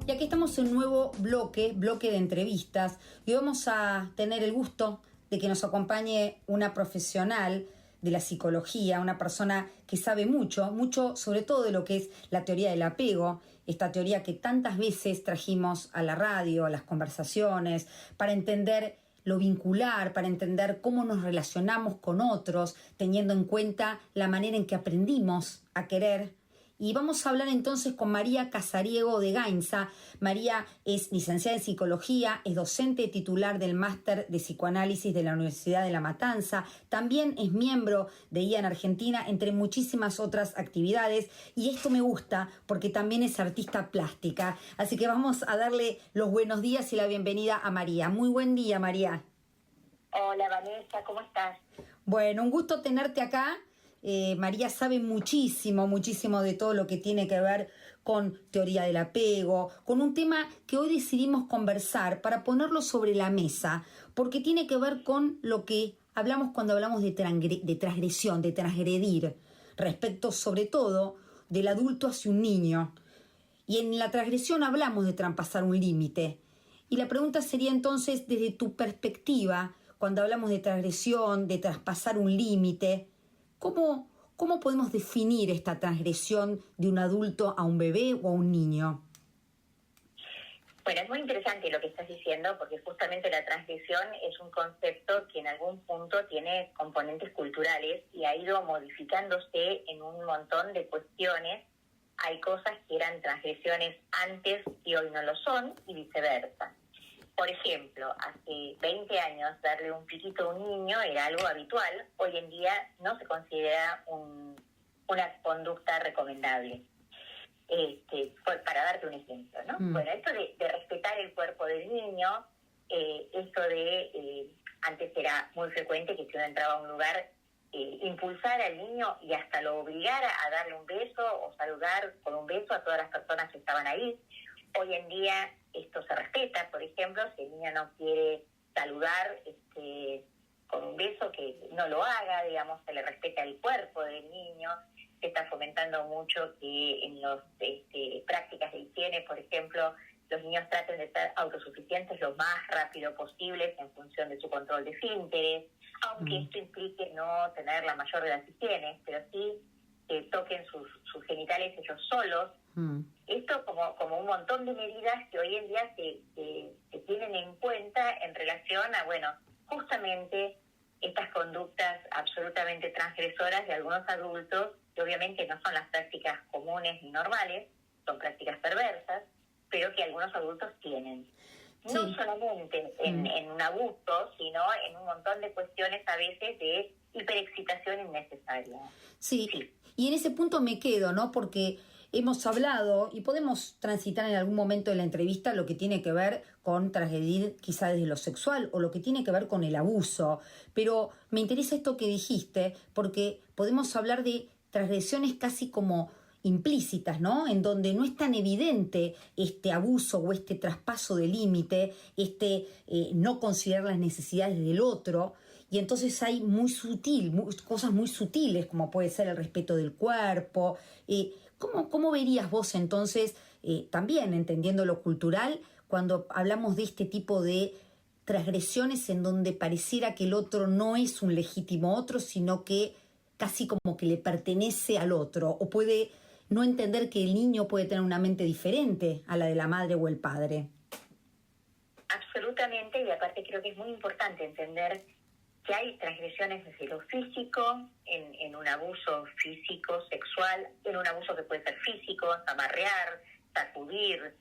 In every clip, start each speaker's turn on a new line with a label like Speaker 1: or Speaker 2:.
Speaker 1: Y aquí estamos en un nuevo bloque de entrevistas, y vamos a tener el gusto de que nos acompañe una profesional de la psicología, una persona que sabe mucho sobre todo de lo que es la teoría del apego, esta teoría que tantas veces trajimos a la radio, a las conversaciones, para entender lo vincular, para entender cómo nos relacionamos con otros, teniendo en cuenta la manera en que aprendimos a querer. Y vamos a hablar entonces con María Casariego de Gainza. María es licenciada en Psicología, es docente titular del Máster de Psicoanálisis de la Universidad de La Matanza, también es miembro de IAN Argentina, entre muchísimas otras actividades, y esto me gusta porque también es artista plástica. Así que vamos a darle los buenos días y la bienvenida a María. Muy buen día, María.
Speaker 2: Hola, Vanessa, ¿cómo estás?
Speaker 1: Bueno, un gusto tenerte acá. María sabe muchísimo de todo lo que tiene que ver con teoría del apego, con un tema que hoy decidimos conversar para ponerlo sobre la mesa, porque tiene que ver con lo que hablamos cuando hablamos de transgresión, de transgredir, respecto sobre todo del adulto hacia un niño. Y en la transgresión hablamos de traspasar un límite. Y la pregunta sería entonces, desde tu perspectiva, cuando hablamos de transgresión, de traspasar un límite, ¿Cómo podemos definir esta transgresión de un adulto a un bebé o a un niño?
Speaker 2: Bueno, es muy interesante lo que estás diciendo, porque justamente la transgresión es un concepto que en algún punto tiene componentes culturales y ha ido modificándose en un montón de cuestiones. Hay cosas que eran transgresiones antes y hoy no lo son, y viceversa. Por ejemplo, hace 20 años darle un piquito a un niño era algo habitual. Hoy en día no se considera una conducta recomendable. Para darte un ejemplo, ¿no? Bueno, esto de respetar el cuerpo del niño, antes era muy frecuente que si uno entraba a un lugar, impulsar al niño y hasta lo obligara a darle un beso o saludar con un beso a todas las personas que estaban ahí. Hoy en día esto se respeta, por ejemplo, si el niño no quiere saludar con un beso, que no lo haga, digamos, se le respeta el cuerpo del niño. Se está fomentando mucho que en las prácticas de higiene, por ejemplo, los niños traten de ser autosuficientes lo más rápido posible en función de su control de esfínteres, aunque esto implique no tener la mayor de las higienes, pero sí que toquen sus genitales ellos solos. Esto como un montón de medidas que hoy en día se tienen en cuenta en relación a, bueno, justamente estas conductas absolutamente transgresoras de algunos adultos, que obviamente no son las prácticas comunes ni normales, son prácticas perversas, pero que algunos adultos tienen. Sí. No solamente en un abuso, sino en un montón de cuestiones a veces de hiperexcitación innecesaria.
Speaker 1: Sí, y en ese punto me quedo, ¿no? Porque hemos hablado y podemos transitar en algún momento de la entrevista lo que tiene que ver con transgredir quizá desde lo sexual o lo que tiene que ver con el abuso, pero me interesa esto que dijiste porque podemos hablar de transgresiones casi como implícitas, ¿no? En donde no es tan evidente este abuso o este traspaso de límite, no considerar las necesidades del otro, y entonces hay cosas muy sutiles, como puede ser el respeto del cuerpo. ¿Cómo verías vos entonces, también entendiendo lo cultural, cuando hablamos de este tipo de transgresiones en donde pareciera que el otro no es un legítimo otro, sino que casi como que le pertenece al otro, o puede no entender que el niño puede tener una mente diferente a la de la madre o el padre?
Speaker 2: Absolutamente, y aparte creo que es muy importante entender que hay transgresiones desde lo físico, en un abuso físico, sexual, en un abuso que puede ser físico, amarrear, sacudir,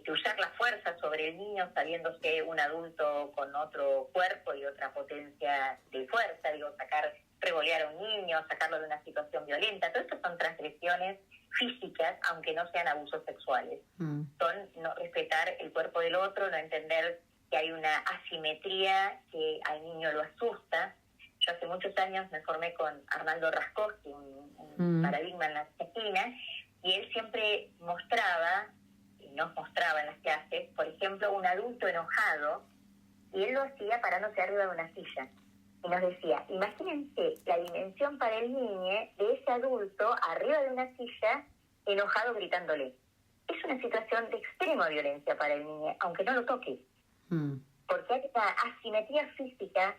Speaker 2: usar la fuerza sobre el niño sabiéndose un adulto con otro cuerpo y otra potencia de fuerza, revolear a un niño, sacarlo de una situación violenta. Todo esto son transgresiones físicas, aunque no sean abusos sexuales. Son no respetar el cuerpo del otro, no entender que hay una asimetría que al niño lo asusta. Yo hace muchos años me formé con Arnaldo Raskoski, un paradigma en la Argentina, y él siempre nos mostraba en las clases, por ejemplo, un adulto enojado, y él lo hacía parándose arriba de una silla. Y nos decía, imagínense la dimensión para el niño de ese adulto arriba de una silla, enojado, gritándole. es una situación de extrema violencia para el niño, aunque no lo toque. Porque hay esta asimetría física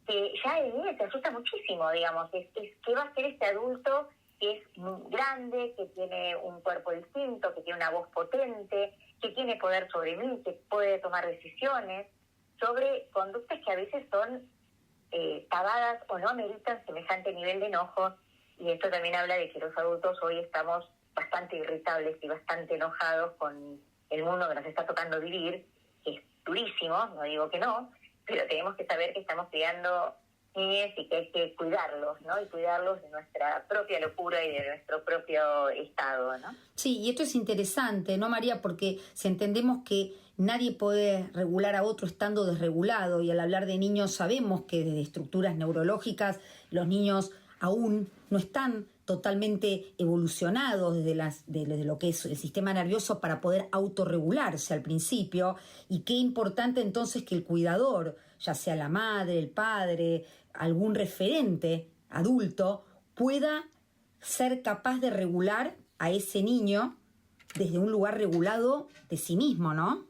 Speaker 2: que ya el niño se asusta muchísimo, digamos. Es ¿qué va a hacer este adulto que es muy grande, que tiene un cuerpo distinto, que tiene una voz potente, que tiene poder sobre mí, que puede tomar decisiones sobre conductas que a veces son tabadas o no ameritan semejante nivel de enojo? Y esto también habla de que los adultos hoy estamos bastante irritables y bastante enojados con el mundo que nos está tocando vivir, que es durísimo, no digo que no, pero tenemos que saber que estamos criando niños y que hay que cuidarlos, ¿no? Y cuidarlos de nuestra propia locura y de nuestro propio estado, ¿no?
Speaker 1: Sí, y esto es interesante, ¿no, María? Porque si entendemos que nadie puede regular a otro estando desregulado, y al hablar de niños sabemos que desde estructuras neurológicas los niños aún no están totalmente evolucionados desde lo que es el sistema nervioso para poder autorregularse al principio, y qué importante entonces que el cuidador, ya sea la madre, el padre, algún referente adulto, pueda ser capaz de regular a ese niño desde un lugar regulado de sí mismo, ¿no?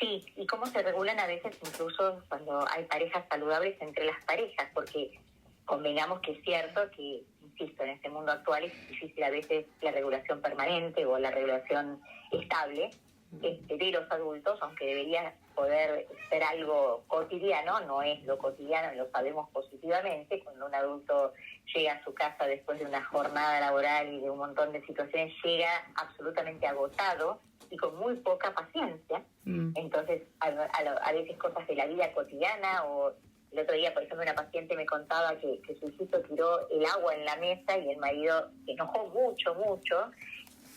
Speaker 2: Sí, y cómo se regulan a veces incluso cuando hay parejas saludables entre las parejas, porque convengamos que es cierto que, insisto, en este mundo actual es difícil a veces la regulación permanente o la regulación estable de los adultos, aunque debería poder ser algo cotidiano, no es lo cotidiano, lo sabemos positivamente. Cuando un adulto llega a su casa después de una jornada laboral y de un montón de situaciones, llega absolutamente agotado y con muy poca paciencia. Entonces, a veces cosas de la vida cotidiana, o el otro día, por ejemplo, una paciente me contaba que su hijito tiró el agua en la mesa y el marido se enojó mucho,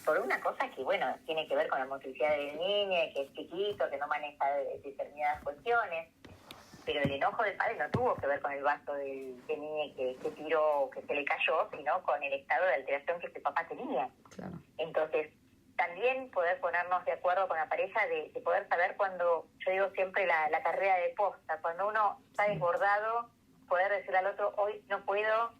Speaker 2: por una cosa que, bueno, tiene que ver con la motricidad del niño, que es chiquito, que no maneja determinadas cuestiones. Pero el enojo del padre no tuvo que ver con el vaso del niño que tiró, que se le cayó, sino con el estado de alteración que ese papá tenía.
Speaker 1: Claro.
Speaker 2: Entonces, también poder ponernos de acuerdo con la pareja, de poder saber cuando, yo digo siempre la carrera de posta, cuando uno está desbordado, poder decirle al otro, hoy no puedo,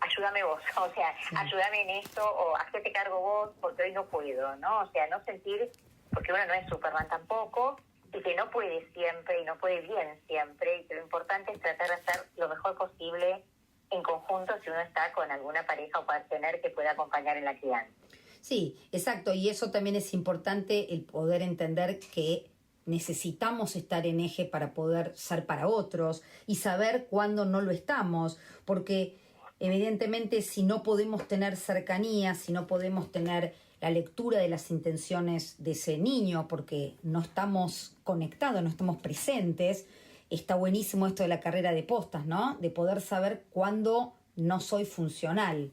Speaker 2: ayúdame vos, o sea, ayúdame en esto, o hacete cargo vos, porque hoy no puedo, ¿no? O sea, no sentir, porque uno no es Superman tampoco, y que no puede siempre, y no puede bien siempre, y que lo importante es tratar de hacer lo mejor posible en conjunto si uno está con alguna pareja o partner que pueda acompañar en la crianza.
Speaker 1: Sí, exacto, y eso también es importante, el poder entender que necesitamos estar en eje para poder ser para otros y saber cuándo no lo estamos, porque evidentemente si no podemos tener cercanía, si no podemos tener la lectura de las intenciones de ese niño porque no estamos conectados, no estamos presentes, está buenísimo esto de la carrera de postas, ¿no? De poder saber cuándo no soy funcional.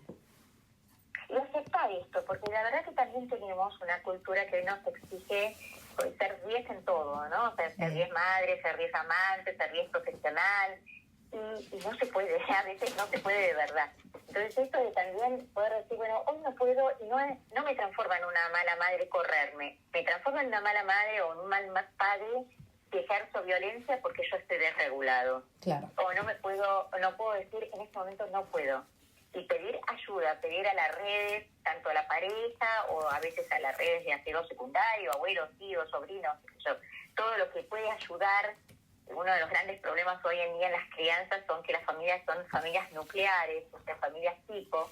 Speaker 2: Y aceptar esto, porque la verdad que también tenemos una cultura que nos exige ser 10 en todo, ¿no? O sea, ser 10 madre, ser 10 amante, ser 10 profesional, y no se puede, a veces no se puede de verdad. Entonces esto de también poder decir, bueno, hoy no puedo, y no me transforma en una mala madre correrme, me transforma en una mala madre o en un mal padre que ejerzo violencia porque yo estoy desregulado.
Speaker 1: Claro.
Speaker 2: O no puedo decir, en este momento no puedo. Y pedir ayuda, pedir a las redes, tanto a la pareja o a veces a las redes de aseo secundario, abuelos, tíos, sobrinos, todo lo que puede ayudar. Uno de los grandes problemas hoy en día en las crianzas son que las familias son familias nucleares, o sea, familias tipo,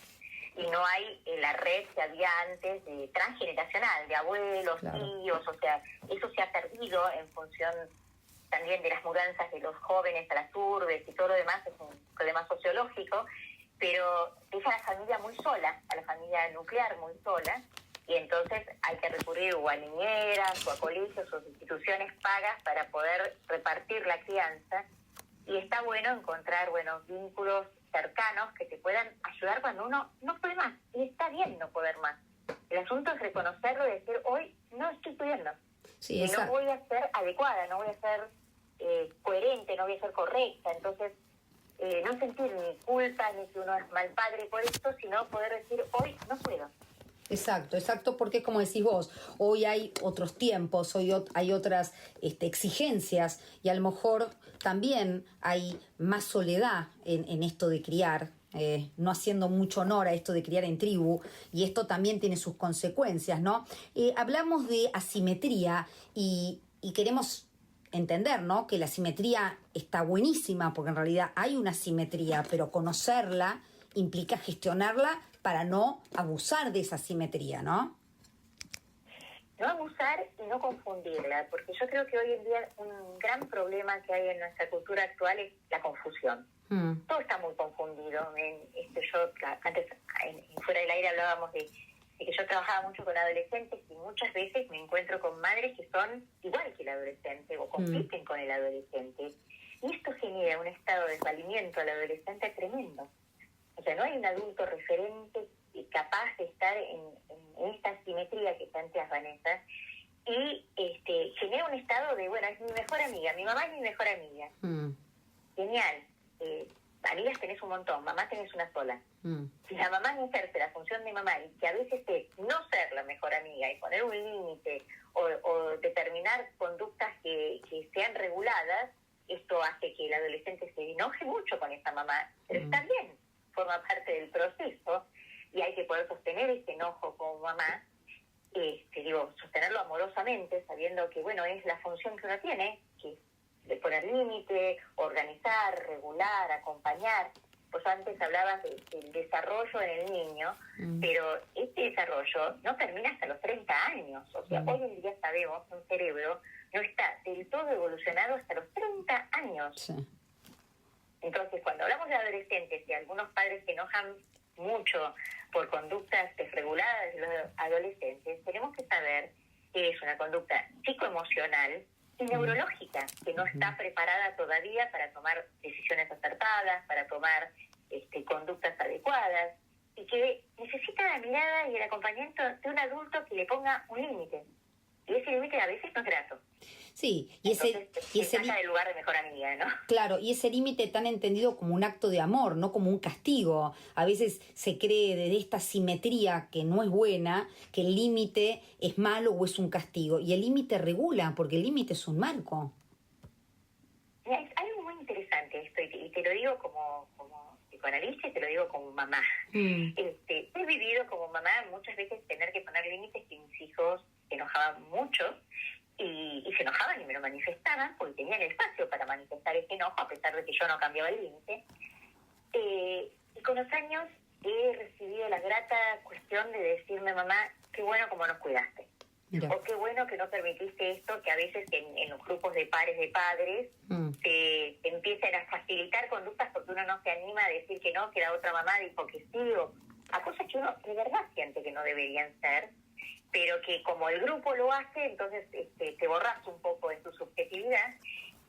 Speaker 2: y no hay la red que había antes de transgeneracional, de abuelos, claro, tíos, o sea, eso se ha perdido en función también de las mudanzas de los jóvenes a las urbes y todo lo demás, es un problema sociológico, pero deja a la familia muy sola, a la familia nuclear muy sola, y entonces hay que recurrir o a niñeras o a colegios o instituciones pagas para poder repartir la crianza, y está bueno encontrar buenos vínculos cercanos que te puedan ayudar cuando uno no puede más, y está bien no poder más. El asunto es reconocerlo y decir, hoy no estoy pudiendo, y no voy a ser adecuada, no voy a ser coherente, no voy a ser correcta, entonces no sentir ni culpa ni que uno es mal padre por esto, sino poder decir, hoy no puedo.
Speaker 1: Exacto, porque como decís vos, hoy hay otros tiempos, hoy hay otras exigencias, y a lo mejor también hay más soledad en esto de criar, no haciendo mucho honor a esto de criar en tribu, y esto también tiene sus consecuencias, ¿no? Hablamos de asimetría y queremos entender, ¿no?, que la simetría está buenísima, porque en realidad hay una simetría, pero conocerla implica gestionarla para no abusar de esa simetría, ¿no?
Speaker 2: No abusar y no confundirla, porque yo creo que hoy en día un gran problema que hay en nuestra cultura actual es la confusión. Todo está muy confundido. Antes, fuera del aire, hablábamos de que yo trabajaba mucho con adolescentes y muchas veces me encuentro con madres que son igual que el adolescente o compiten con el adolescente. Y esto genera un estado de desvalimiento al adolescente tremendo. O sea, no hay un adulto referente y capaz de estar en esta simetría que planteas, Vanessa, y genera un estado de, bueno, es mi mejor amiga, mi mamá es mi mejor amiga. Genial. Amigas tenés un montón, mamá tenés una sola. Si la mamá no ejerce la función de mamá y que a veces es no ser la mejor amiga y poner un límite o determinar conductas que sean reguladas, esto hace que el adolescente se enoje mucho con esa mamá, pero está bien, forma parte del proceso y hay que poder sostener ese enojo como mamá, sostenerlo amorosamente, sabiendo que, bueno, es la función que uno tiene, que es de poner límite, organizar, regular, acompañar. Pues antes hablabas del desarrollo en el niño, pero este desarrollo no termina hasta los 30 años. O sea, hoy en día sabemos que un cerebro no está del todo evolucionado hasta los 30 años. Sí. Entonces, cuando hablamos de adolescentes y algunos padres se enojan mucho por conductas desreguladas de los adolescentes, tenemos que saber que es una conducta psicoemocional y neurológica, que no está preparada todavía para tomar decisiones acertadas, para tomar conductas adecuadas, y que necesita la mirada y el acompañamiento de un adulto que le ponga un límite. Y ese límite a veces no es grato.
Speaker 1: Sí,
Speaker 2: y saca del lugar de mejor amiga, ¿no?
Speaker 1: Claro, y ese límite tan entendido como un acto de amor, no como un castigo. A veces se cree de esta simetría que no es buena, que el límite es malo o es un castigo. Y el límite regula, porque el límite es un marco.
Speaker 2: Es algo muy interesante esto, y te lo digo como psicoanalista y te lo digo como mamá. He vivido como mamá muchas veces tener que poner límites que mis hijos se enojaban mucho, y se enojaban y me lo manifestaban porque tenían espacio para manifestar ese enojo a pesar de que yo no cambiaba el límite. Y con los años he recibido la grata cuestión de decirme, mamá, qué bueno como nos cuidaste. Mira. O qué bueno que no permitiste esto, que a veces en los grupos de pares de padres se empiezan a facilitar conductas porque uno no se anima a decir que no, que la otra mamá dijo que sí, o a cosas que uno de verdad siente que no deberían ser, pero que como el grupo lo hace, entonces te borras un poco en tu subjetividad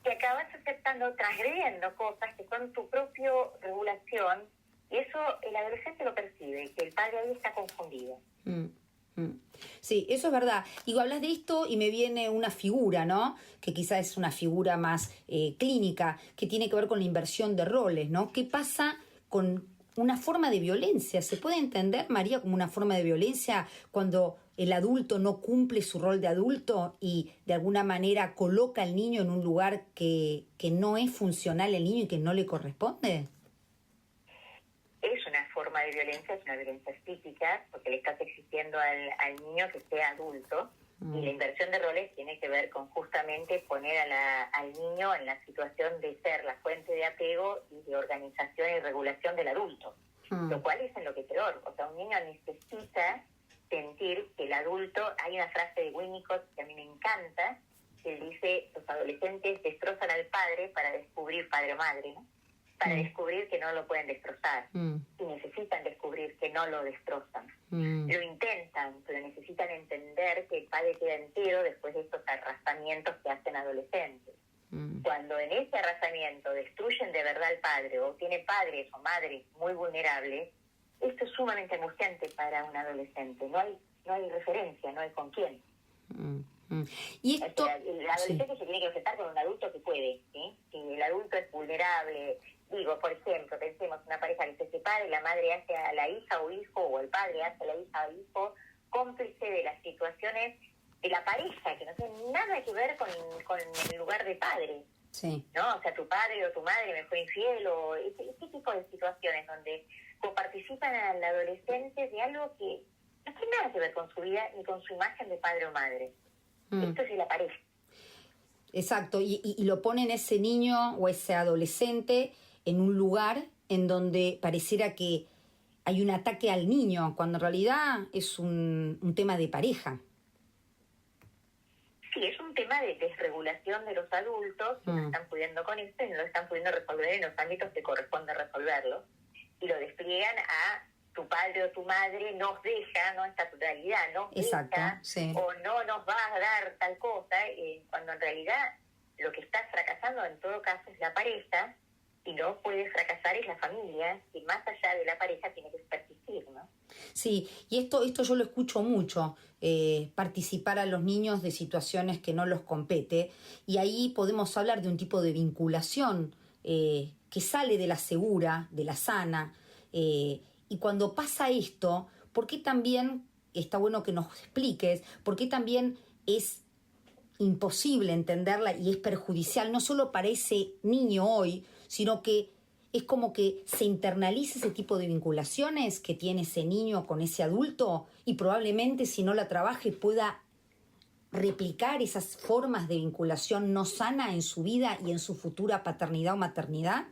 Speaker 2: y acabas aceptando, transgrediendo cosas que son tu propia regulación, y eso el adolescente lo percibe, que el padre ahí está confundido.
Speaker 1: Sí, eso es verdad. Digo, hablas de esto y me viene una figura, ¿no? Que quizás es una figura más clínica, que tiene que ver con la inversión de roles, ¿no? ¿Qué pasa con una forma de violencia? ¿Se puede entender, María, como una forma de violencia cuando el adulto no cumple su rol de adulto y de alguna manera coloca al niño en un lugar que no es funcional al niño y que no le corresponde?
Speaker 2: Es una forma de violencia, es una violencia física, porque le estás exigiendo al niño que sea adulto, y la inversión de roles tiene que ver con justamente poner al niño en la situación de ser la fuente de apego y de organización y regulación del adulto, lo cual es en lo que peor. O sea, un niño necesita sentir que el adulto, hay una frase de Winnicott que a mí me encanta, que dice, los adolescentes destrozan al padre para descubrir padre o madre, ¿no? Para descubrir que no lo pueden destrozar, y necesitan descubrir que no lo destrozan. Lo intentan, pero necesitan entender que el padre queda entero después de estos arrasamientos que hacen adolescentes. Cuando en ese arrasamiento destruyen de verdad al padre, o tiene padres o madres muy vulnerables, esto es sumamente angustiante para un adolescente. No hay referencia, no hay con quién.
Speaker 1: Y esto,
Speaker 2: o sea, el adolescente se tiene que enfrentar con un adulto que puede, ¿sí? Si el adulto es vulnerable, digo, por ejemplo, pensemos una pareja que se separa y la madre hace a la hija o hijo, o el padre hace a la hija o hijo, cómplice de las situaciones de la pareja, que no tienen nada que ver con el lugar de padre.
Speaker 1: Sí.
Speaker 2: ¿no? O sea, tu padre o tu madre me fue infiel, o este tipo de situaciones donde coparticipan al adolescente de algo que no tiene nada que ver con su vida ni con su imagen de padre o madre. Esto es la pareja.
Speaker 1: Exacto, y lo ponen ese niño o ese adolescente en un lugar en donde pareciera que hay un ataque al niño, cuando en realidad es un tema de pareja.
Speaker 2: Sí, es un tema de desregulación de los adultos que no están pudiendo con esto y no lo están pudiendo resolver en los ámbitos que corresponde resolverlo. Y lo despliegan a tu padre o tu madre nos deja, ¿no? Esta totalidad, nos
Speaker 1: Exacto,
Speaker 2: deja,
Speaker 1: sí.
Speaker 2: o no nos va a dar tal cosa, cuando en realidad lo que está fracasando en todo caso es la pareja, y no puede fracasar es la familia, que más allá de la pareja tiene que persistir, ¿no?
Speaker 1: Sí, y esto yo lo escucho mucho, participar a los niños de situaciones que no los compete, y ahí podemos hablar de un tipo de vinculación que sale de la segura, de la sana, y cuando pasa esto, ¿por qué también, está bueno que nos expliques, por qué también es imposible entenderla y es perjudicial no solo para ese niño hoy, sino que es como que se internaliza ese tipo de vinculaciones que tiene ese niño con ese adulto y probablemente si no la trabaje pueda replicar esas formas de vinculación no sana en su vida y en su futura paternidad o maternidad?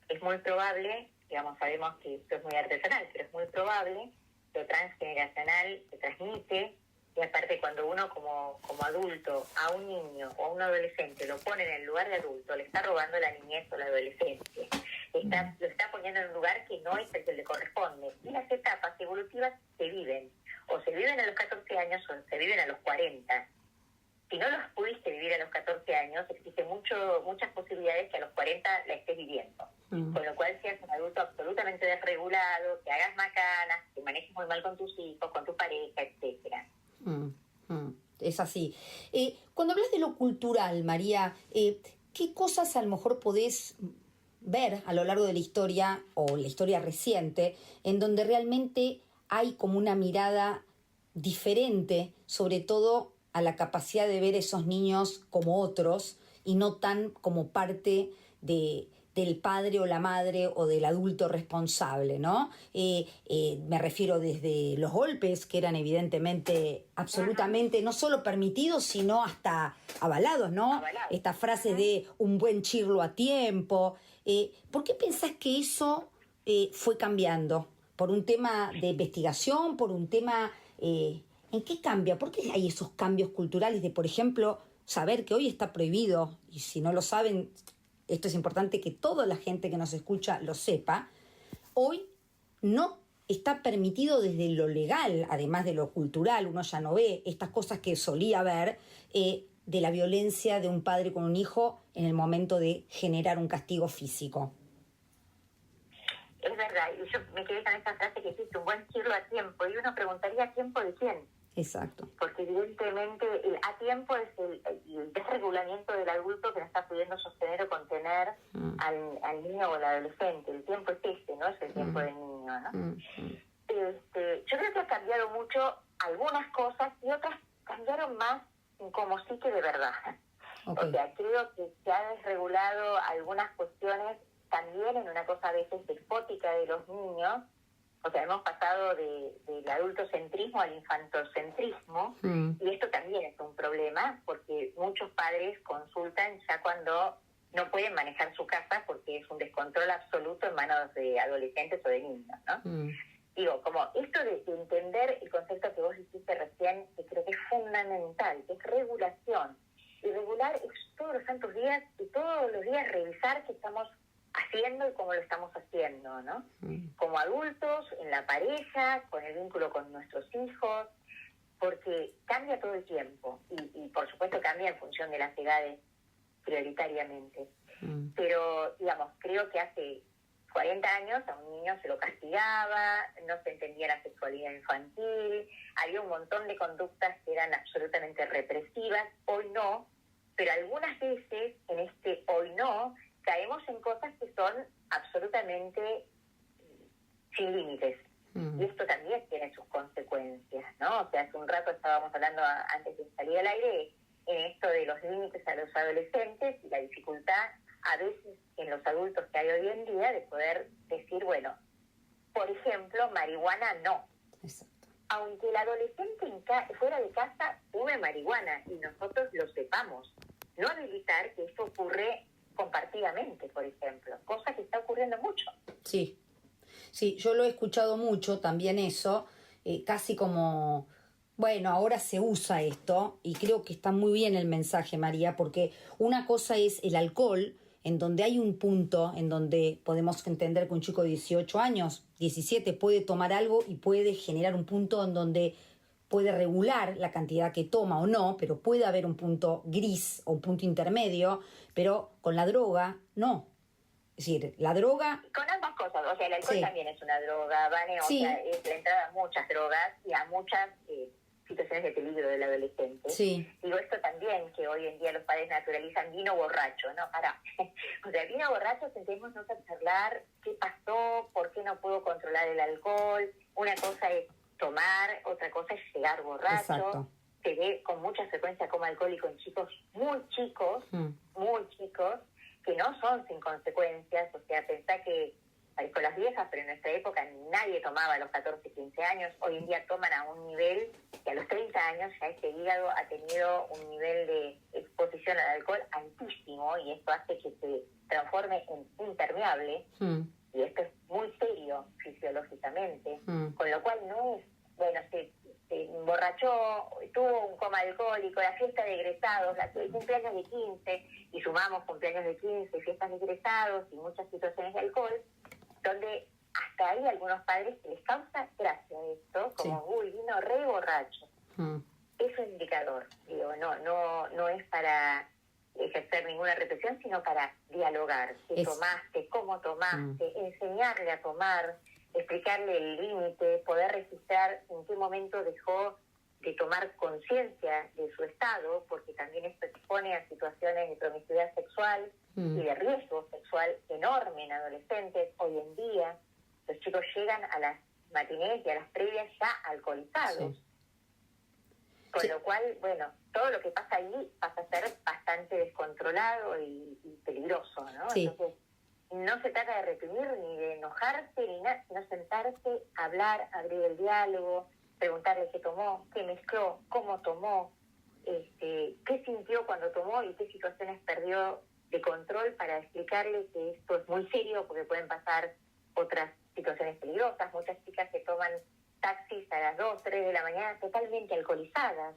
Speaker 2: Es muy probable, digamos, sabemos que esto es muy artesanal, pero es muy probable, lo transgeneracional se transmite, y aparte cuando uno como adulto a un niño o a un adolescente lo pone en el lugar de adulto, le está robando la niñez o la adolescencia, lo está poniendo en un lugar que no es el que le corresponde. Y las etapas evolutivas se viven, o se viven a los 14 años o se viven a los 40. Si no los pudiste vivir a los 14 años, existen muchas posibilidades que a los 40 la estés viviendo. Con lo cual seas un adulto absolutamente desregulado, que hagas macanas, que manejes muy mal con tus hijos, con tu pareja, etcétera.
Speaker 1: Es así. Cuando hablas de lo cultural, María, ¿qué cosas a lo mejor podés ver a lo largo de la historia o la historia reciente en donde realmente hay como una mirada diferente, sobre todo a la capacidad de ver esos niños como otros y no tan como parte del padre o la madre o del adulto responsable, ¿no? Me refiero desde los golpes, que eran evidentemente absolutamente no solo permitidos, sino hasta avalados, ¿no? Esta frase de un buen chirlo a tiempo. ¿Por qué pensás que eso fue cambiando? ¿Por un tema de investigación? ¿Por un tema... ¿En qué cambia? ¿Por qué hay esos cambios culturales de, por ejemplo, saber que hoy está prohibido? Y si no lo saben, esto es importante que toda la gente que nos escucha lo sepa. Hoy no está permitido desde lo legal, además de lo cultural, uno ya no ve estas cosas que solía ver, de la violencia de un padre con un hijo en el momento de generar un castigo físico.
Speaker 2: Es verdad, y yo me quedé con esa frase que hiciste, un buen chirlo a tiempo, y uno preguntaría ¿a tiempo de quién?
Speaker 1: Exacto.
Speaker 2: Porque evidentemente el a tiempo es el desregulamiento del adulto que no está pudiendo sostener o contener al niño o al adolescente. El tiempo es no es el tiempo del niño, ¿no? Yo creo que ha cambiado mucho algunas cosas y otras cambiaron más como sí que de verdad. Okay. O sea, creo que se ha desregulado algunas cuestiones también en una cosa a veces despótica de los niños. O sea, hemos pasado del adultocentrismo al infantocentrismo, y esto también es un problema, porque muchos padres consultan ya cuando no pueden manejar su casa porque es un descontrol absoluto en manos de adolescentes o de niños, ¿no? Digo, como esto de entender el concepto que vos dijiste recién, que creo que es fundamental, que es regulación. Y regular es todos los santos días y todos los días revisar qué estamos haciendo y cómo lo estamos haciendo, ¿no? Como adultos, en la pareja, con el vínculo con nuestros hijos, porque cambia todo el tiempo y por supuesto cambia en función de las edades prioritariamente. Pero, digamos, creo que hace 40 años a un niño se lo castigaba, no se entendía la sexualidad infantil, había un montón de conductas que eran absolutamente represivas, hoy no, pero algunas veces en este hoy no caemos en cosas que son absolutamente sin límites. Y esto también tiene sus consecuencias, ¿no? O sea, hace un rato estábamos hablando antes de salir al aire en esto de los límites a los adolescentes y la dificultad a veces en los adultos que hay hoy en día de poder decir, bueno, por ejemplo, marihuana no.
Speaker 1: Exacto.
Speaker 2: Aunque el adolescente fuera de casa fume marihuana y nosotros lo sepamos, no habilitar que esto ocurre compartidamente, por ejemplo, cosa que está ocurriendo mucho.
Speaker 1: Sí, sí, yo lo he escuchado mucho también eso, casi como, bueno, ahora se usa esto y creo que está muy bien el mensaje, María, porque una cosa es el alcohol, en donde hay un punto en donde podemos entender que un chico de 18 años, 17, puede tomar algo y puede generar un punto en donde puede regular la cantidad que toma o no, pero puede haber un punto gris o un punto intermedio, pero con la droga no. Es decir, la droga...
Speaker 2: Con ambas cosas, o sea, el alcohol
Speaker 1: Sí.
Speaker 2: también es una droga, Vane, o
Speaker 1: Sí.
Speaker 2: sea, es la entrada a muchas drogas y a muchas situaciones de peligro del adolescente.
Speaker 1: Sí.
Speaker 2: Digo esto también, que hoy en día los padres naturalizan vino borracho, ¿no? O sea, vino borracho, sentémonos a charlar qué pasó, por qué no pudo controlar el alcohol. Una cosa es tomar, otra cosa es llegar borracho.
Speaker 1: Exacto.
Speaker 2: Se ve con mucha frecuencia como alcohólico en chicos muy chicos, que no son sin consecuencias. O sea, pensá que parezco las viejas, pero en nuestra época nadie tomaba a los 14, 15 años. Hoy en día toman a un nivel que a los 30 años ya este hígado ha tenido un nivel de exposición al alcohol altísimo y esto hace que se transforme en impermeable. Y esto es muy serio fisiológicamente, con lo cual no es, bueno, se emborrachó, tuvo un coma alcohólico, la fiesta de egresados, el cumpleaños de 15, y sumamos cumpleaños de 15, fiestas de egresados y muchas situaciones de alcohol, donde hasta hay algunos padres que les causa gracia esto, como, uy, vino re borracho. Es un indicador, digo, no es para ejercer ninguna represión, sino para dialogar. ¿Qué tomaste? ¿Cómo tomaste? Enseñarle a tomar, explicarle el límite, poder registrar en qué momento dejó de tomar conciencia de su estado, porque también esto expone a situaciones de promiscuidad sexual y de riesgo sexual enorme en adolescentes. Hoy en día los chicos llegan a las matinés y a las previas ya alcoholizados. Con lo cual, bueno, todo lo que pasa ahí pasa a ser bastante descontrolado y peligroso, ¿no?
Speaker 1: Sí.
Speaker 2: Entonces, no se trata de reprimir ni de enojarse ni nada, sino sentarse, hablar, abrir el diálogo, preguntarle qué tomó, qué mezcló, cómo tomó, qué sintió cuando tomó y qué situaciones perdió de control, para explicarle que esto es muy serio porque pueden pasar otras situaciones peligrosas. Muchas chicas que toman taxis a las 2, 3 de la mañana totalmente alcoholizadas.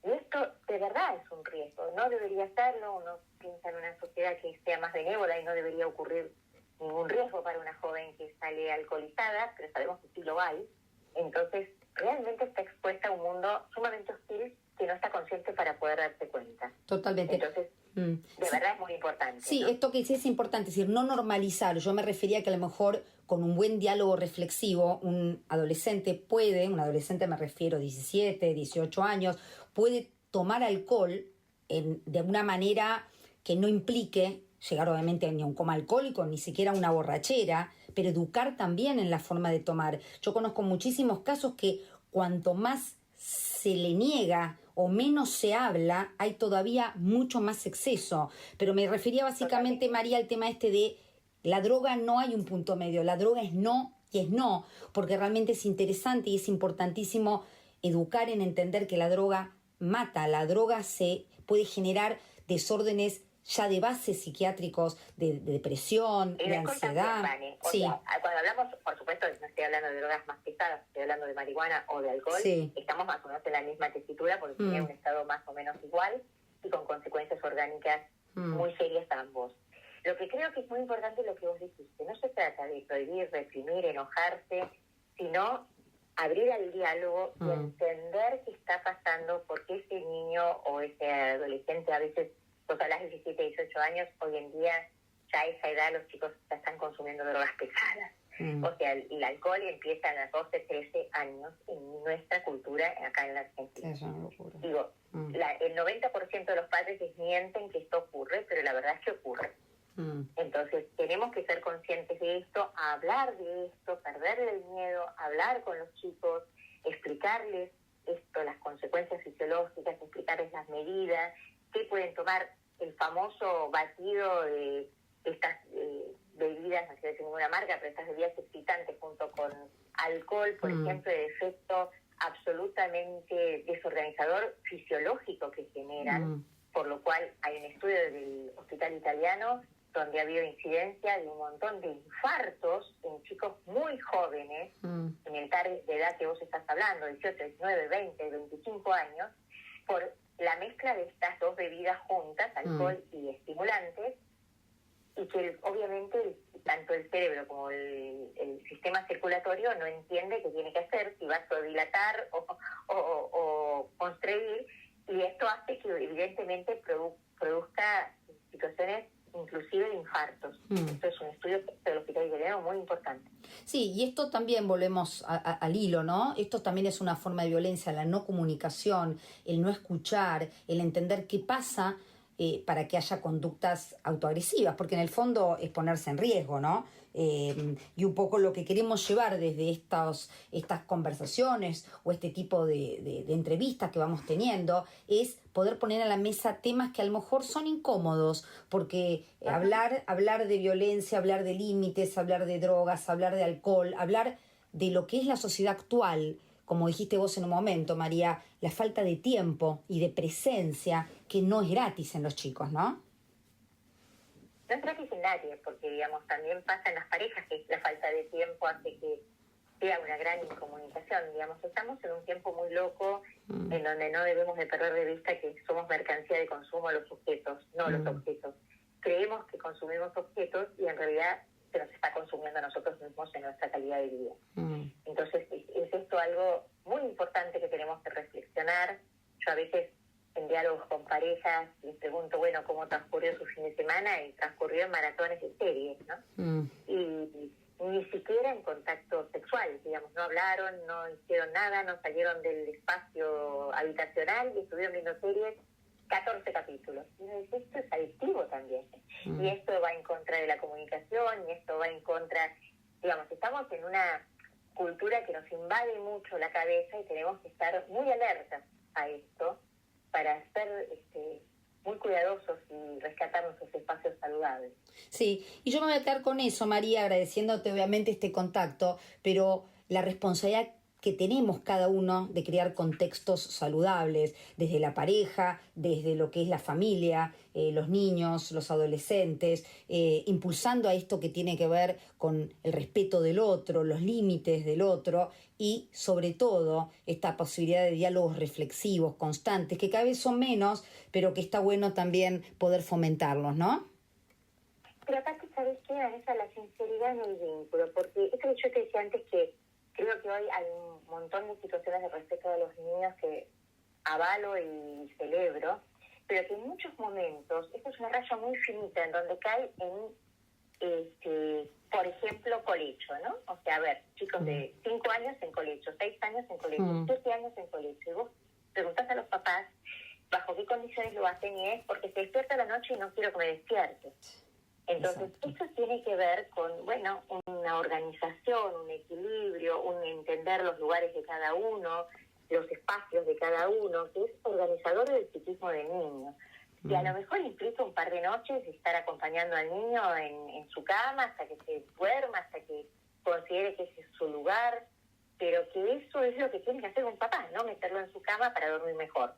Speaker 2: Y esto de verdad es un riesgo, no debería serlo. Uno piensa en una sociedad que sea más benévola y no debería ocurrir ningún riesgo para una joven que sale alcoholizada, pero sabemos que sí lo hay. Entonces, realmente está expuesta a un mundo sumamente hostil que no está consciente para poder darse cuenta.
Speaker 1: Totalmente.
Speaker 2: Entonces, de verdad es muy importante.
Speaker 1: Sí,
Speaker 2: ¿no?
Speaker 1: Esto que sí es importante, es decir, no normalizar. Yo me refería que a lo mejor con un buen diálogo reflexivo, un adolescente me refiero 17, 18 años, puede tomar alcohol de una manera que no implique llegar obviamente ni a un coma alcohólico, ni siquiera a una borrachera, pero educar también en la forma de tomar. Yo conozco muchísimos casos que cuanto más se le niega o menos se habla, hay todavía mucho más exceso. Pero me refería básicamente, María, al tema de la droga. No hay un punto medio, la droga es no y es no, porque realmente es interesante y es importantísimo educar en entender que la droga mata, la droga se puede generar desórdenes ya de base psiquiátricos, de depresión, de ansiedad.
Speaker 2: También, Vane. Sea, cuando hablamos, por supuesto, no estoy hablando de drogas más pesadas, estoy hablando de marihuana o de alcohol, estamos más o menos en la misma tesitura porque tiene un estado más o menos igual y con consecuencias orgánicas muy serias a ambos. Lo que creo que es muy importante es lo que vos dijiste. No se trata de prohibir, reprimir, enojarse, sino abrir al diálogo y entender qué está pasando, porque ese niño o ese adolescente, a veces vos hablas de 17, 18 años, hoy en día ya a esa edad los chicos ya están consumiendo drogas pesadas. O sea, el alcohol empieza a los 12, 13 años en nuestra cultura acá en la Argentina.
Speaker 1: Es una locura.
Speaker 2: Digo, el 90% de los padres desmienten que esto ocurre, pero la verdad es que ocurre. Entonces tenemos que ser conscientes de esto, hablar de esto, perderle el miedo, hablar con los chicos, explicarles esto efecto, las consecuencias fisiológicas, explicarles las medidas, qué pueden tomar, el famoso batido de estas bebidas, no quiero decir ninguna marca, pero estas bebidas excitantes junto con alcohol, por ejemplo, de efecto absolutamente desorganizador fisiológico que generan, por lo cual hay un estudio del Hospital Italiano donde ha habido incidencia de un montón de infartos en chicos muy jóvenes, en el target de edad que vos estás hablando, 18, 19, 20, 25 años, por la mezcla de estas dos bebidas juntas, alcohol y estimulantes, y que obviamente tanto el cerebro como el sistema circulatorio no entiende qué tiene que hacer, si vasodilatar o constriir, y esto hace que evidentemente produzca situaciones inclusive de infartos. Esto es un estudio del Hospital Italiano muy importante.
Speaker 1: Sí, y esto también volvemos al hilo, ¿no? Esto también es una forma de violencia, la no comunicación, el no escuchar, el entender qué pasa para que haya conductas autoagresivas, porque en el fondo es ponerse en riesgo, ¿no? Y un poco lo que queremos llevar desde estas conversaciones o este tipo de entrevistas que vamos teniendo es poder poner a la mesa temas que a lo mejor son incómodos, porque hablar de violencia, hablar de límites, hablar de drogas, hablar de alcohol, hablar de lo que es la sociedad actual, como dijiste vos en un momento, María, la falta de tiempo y de presencia que no es gratis en los chicos, ¿no?
Speaker 2: No es gratis en nadie, porque, digamos, también pasa en las parejas que la falta de tiempo hace que sea una gran incomunicación. Digamos, estamos en un tiempo muy loco en donde no debemos de perder de vista que somos mercancía de consumo los sujetos, no los objetos. Creemos que consumimos objetos y en realidad se nos está consumiendo a nosotros mismos en nuestra calidad de vida. Entonces, es esto algo muy importante que tenemos que reflexionar. Yo a veces en diálogos con parejas les pregunto, bueno, ¿cómo transcurrió su fin de semana? Y transcurrió en maratones de series, ¿no? Y ni siquiera en contacto sexual, digamos, no hablaron, no hicieron nada, no salieron del espacio habitacional y estuvieron viendo series 14 capítulos. Y esto es adictivo también. Y esto va en contra de la comunicación, y esto va en contra, digamos, estamos en una cultura que nos invade mucho la cabeza y tenemos que estar muy alertas a esto para ser muy cuidadosos y rescatar nuestros espacios saludables.
Speaker 1: Sí, y yo me voy a quedar con eso, María, agradeciéndote obviamente este contacto, pero la responsabilidad que tenemos cada uno de crear contextos saludables, desde la pareja, desde lo que es la familia, los niños, los adolescentes, impulsando a esto que tiene que ver con el respeto del otro, los límites del otro y sobre todo esta posibilidad de diálogos reflexivos, constantes, que cada vez son menos, pero que está bueno también poder fomentarlos, ¿no?
Speaker 2: Pero aparte, ¿sabes qué, Vanessa? La sinceridad en el vínculo, porque esto que yo te decía antes, que creo que hoy hay un montón de situaciones de respeto a los niños que avalo y celebro, pero que en muchos momentos, esto es una raya muy finita en donde cae en, por ejemplo, colecho, ¿no? O sea, a ver, chicos de 5 años en colecho, 6 años en colecho, 7 años en colecho, y vos preguntás a los papás bajo qué condiciones lo hacen y es porque se despierta la noche y no quiero que me despierte. Entonces, esto tiene que ver con, bueno, una organización, un equilibrio, un entender los lugares de cada uno, los espacios de cada uno, que es organizador del psiquismo del niño. Y a lo mejor implica un par de noches estar acompañando al niño en su cama hasta que se duerma, hasta que considere que ese es su lugar, pero que eso es lo que tiene que hacer un papá, ¿no? Meterlo en su cama para dormir mejor.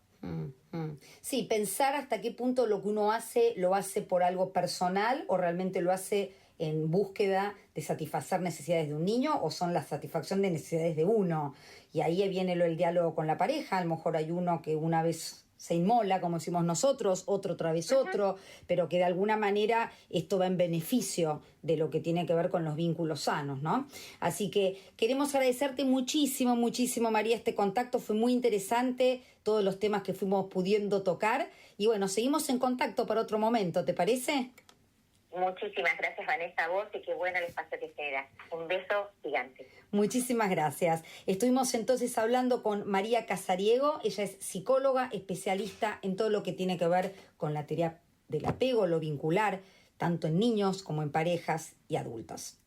Speaker 1: Sí, pensar hasta qué punto lo que uno hace, lo hace por algo personal o realmente lo hace en búsqueda de satisfacer necesidades de un niño o son la satisfacción de necesidades de uno. Y ahí viene el diálogo con la pareja, a lo mejor hay uno que una vez se inmola, como decimos nosotros, otro otra vez otro, pero que de alguna manera esto va en beneficio de lo que tiene que ver con los vínculos sanos, ¿no? Así que queremos agradecerte muchísimo, muchísimo, María, este contacto fue muy interesante, todos los temas que fuimos pudiendo tocar, y bueno, seguimos en contacto para otro momento, ¿te parece?
Speaker 2: Muchísimas gracias, Vanessa, a vos, y qué bueno el espacio que se da. Un beso gigante.
Speaker 1: Muchísimas gracias. Estuvimos entonces hablando con María Casariego. Ella es psicóloga, especialista en todo lo que tiene que ver con la teoría del apego, lo vincular, tanto en niños como en parejas y adultos.